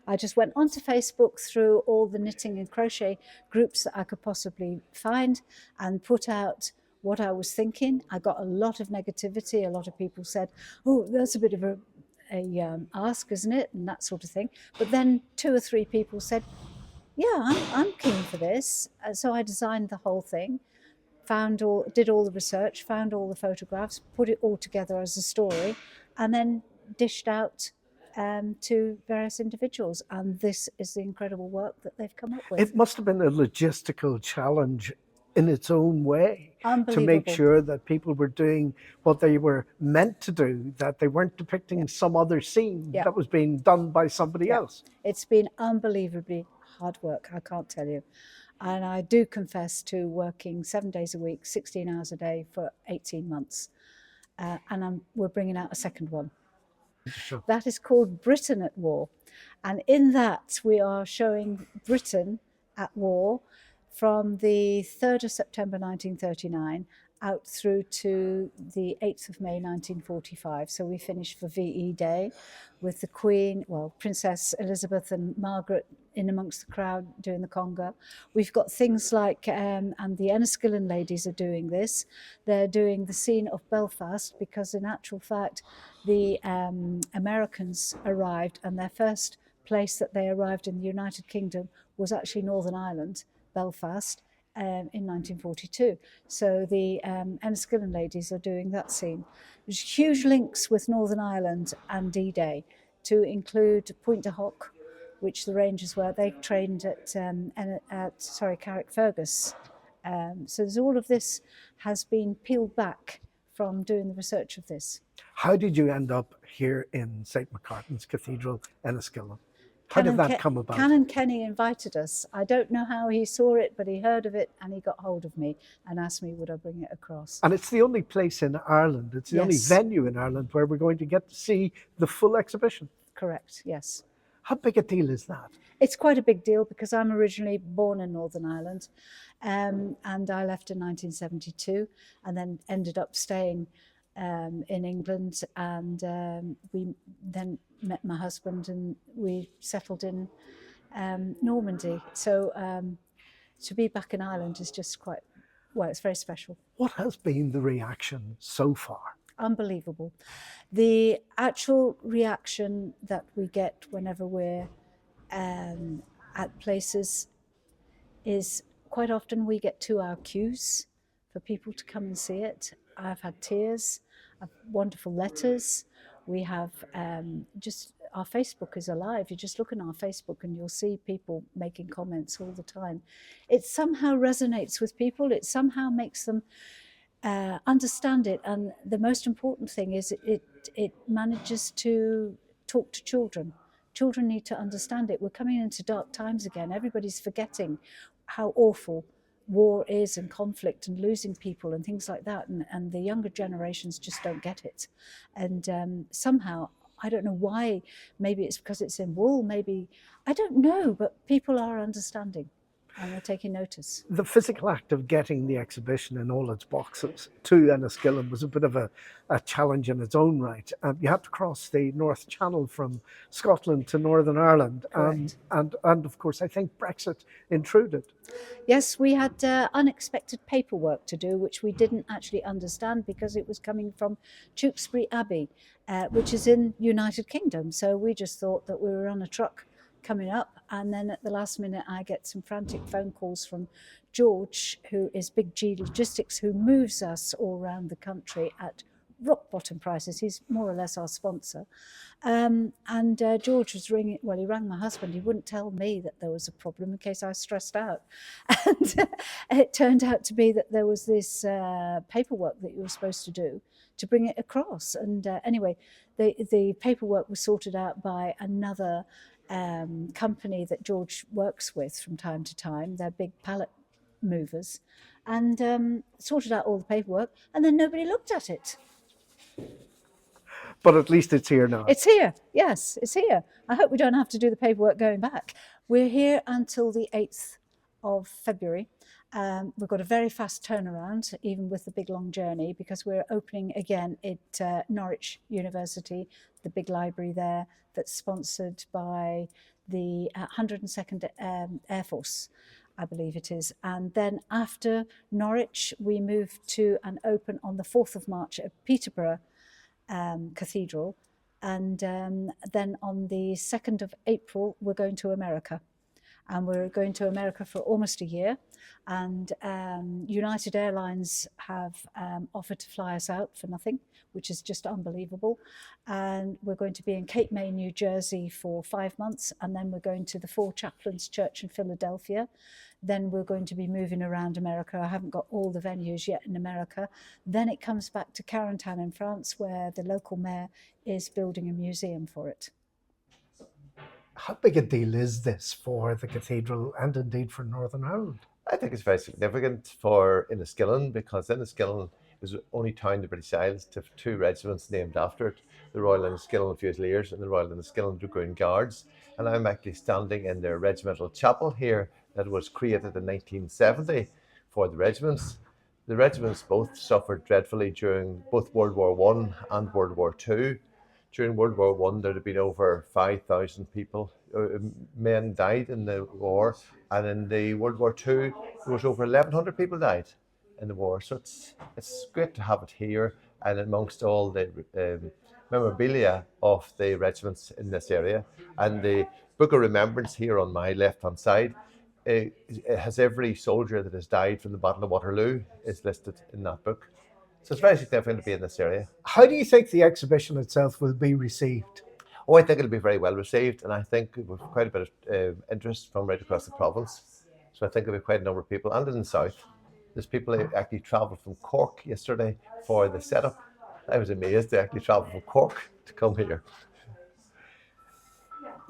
I just went onto Facebook through all the knitting and crochet groups that I could possibly find and put out what I was thinking. I got a lot of negativity. A lot of people said, oh, that's a bit of a ask, isn't it? And that sort of thing. But then 2 or 3 people said, yeah, I'm keen for this. So I designed the whole thing, did all the research, found all the photographs, put it all together as a story, and then dished out to various individuals. And this is the incredible work that they've come up with. It must have been a logistical challenge in its own way to make Unbelievable. sure that people were doing what they were meant to do, that they weren't depicting some other scene Yeah. that was being done by somebody else. It's been unbelievably hard work, I can't tell you. And I do confess to working 7 days a week, 16 hours a day for 18 months. And we're bringing out a second one. Sure. That is called Britain at War. And in that, we are showing Britain at war from the 3rd of September 1939 out through to the 8th of May 1945. So we finished for VE Day with the Queen, well, Princess Elizabeth and Margaret in amongst the crowd doing the conga. We've got things like, and the Enniskillen ladies are doing this, they're doing the scene of Belfast, because in actual fact, the Americans arrived, and their first place that they arrived in the United Kingdom was actually Northern Ireland, Belfast, in 1942. So the Enniskillen ladies are doing that scene. There's huge links with Northern Ireland and D-Day, to include Point de Hoc, which the Rangers were. They trained at Carrickfergus. So there's all of this has been peeled back from doing the research of this. How did you end up here in St. Macartin's Cathedral, Enniskillen? How did that come about? Canon Kenny invited us. I don't know how he saw it, but he heard of it and he got hold of me and asked me would I bring it across. And it's the only place in Ireland, it's the only venue in Ireland where we're going to get to see the full exhibition. Correct, yes. How big a deal is that? It's quite a big deal because I'm originally born in Northern Ireland, and I left in 1972 and then ended up staying in England, and we then met my husband and we settled in Normandy. So to be back in Ireland is just quite, well, it's very special. What has been the reaction so far? Unbelievable. The actual reaction that we get whenever we're at places is quite often we get 2-hour queues for people to come and see it. I've had tears, wonderful letters. We have just, our Facebook is alive. You just look on our Facebook and you'll see people making comments all the time. It somehow resonates with people. It somehow makes them understand it, and the most important thing is it manages to talk to children. Children need to understand it. We're coming into dark times again. Everybody's forgetting how awful war is and conflict and losing people and things like that, and the younger generations just don't get it. And somehow, I don't know why, maybe it's because it's in wool, maybe, I don't know, but people are understanding. And they're taking notice. The physical act of getting the exhibition in all its boxes to Enniskillen was a bit of a challenge in its own right. You had to cross the North Channel from Scotland to Northern Ireland. And of course, I think Brexit intruded. Yes, we had unexpected paperwork to do, which we didn't actually understand because it was coming from Tewkesbury Abbey, which is in United Kingdom. So we just thought that we were on a truck coming up, and then at the last minute I get some frantic phone calls from George, who is Big G Logistics, who moves us all around the country at rock bottom prices. He's more or less our sponsor. And George was ringing, well, he rang my husband. He wouldn't tell me that there was a problem in case I was stressed out. And it turned out to be that there was this paperwork that you were supposed to do to bring it across. And anyway, the paperwork was sorted out by another company that George works with from time to time. They're big pallet movers, and sorted out all the paperwork, and then nobody looked at it. But at least it's here now. It's here, yes, it's here. I hope we don't have to do the paperwork going back. We're here until the 8th of February, We've got a very fast turnaround, even with the big long journey, because we're opening again at Norwich University, the big library there that's sponsored by the 102nd Air Force, I believe it is. And then after Norwich, we move to and open on the 4th of March at Peterborough Cathedral. And then on the 2nd of April, we're going to America. And we're going to America for almost a year. And United Airlines have offered to fly us out for nothing, which is just unbelievable. And we're going to be in Cape May, New Jersey for 5 months. And then we're going to the Four Chaplains Church in Philadelphia. Then we're going to be moving around America. I haven't got all the venues yet in America. Then it comes back to Carentan in France, where the local mayor is building a museum for it. How big a deal is this for the cathedral and indeed for Northern Ireland? I think it's very significant for Enniskillen, because Enniskillen is the only town in the British Isles to have 2 regiments named after it, the Royal Inniskilling Fusiliers and the Royal Inniskilling Dragoon Guards. And I'm actually standing in their regimental chapel here that was created in 1970 for the regiments. The regiments both suffered dreadfully during both World War I and World War II. During World War I, there had been over 5,000 people, men died in the war, and in the World War II, there was over 1,100 people died in the war. So it's great to have it here, and amongst all the memorabilia of the regiments in this area. And the Book of Remembrance here on my left-hand side, it has every soldier that has died from the Battle of Waterloo is listed in that book. So it's very significant to be in this area. How do you think the exhibition itself will be received? Oh, I think it'll be very well received, and I think we've quite a bit of interest from right across the province. So I think there'll be quite a number of people, and in the south. There's people who actually travelled from Cork yesterday for the setup. I was amazed they actually travelled from Cork to come here.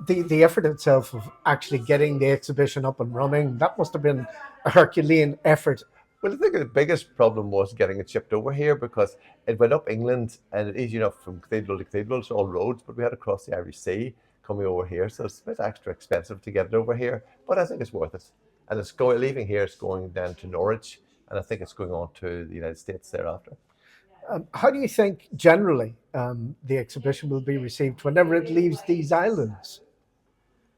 The effort itself of actually getting the exhibition up and running, that must have been a Herculean effort. Well, I think the biggest problem was getting it shipped over here, because it went up England and it's easy enough from cathedral to cathedral, it's all roads, but we had to cross the Irish Sea coming over here, so it's a bit extra expensive to get it over here, but I think it's worth it. And it's leaving here, it's going down to Norwich, and I think it's going on to the United States thereafter. How do you think generally the exhibition will be received whenever it leaves these islands?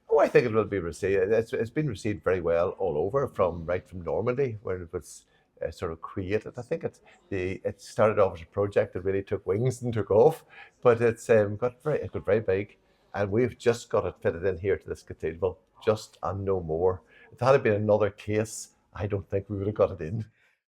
Oh, I think it will be received. It's been received very well all over, right from Normandy, where it was sort of created. I think it started off as a project that really took wings and took off, but it got very big, and we've just got it fitted in here to this cathedral, just and no more. If that had been another case, I don't think we would have got it in.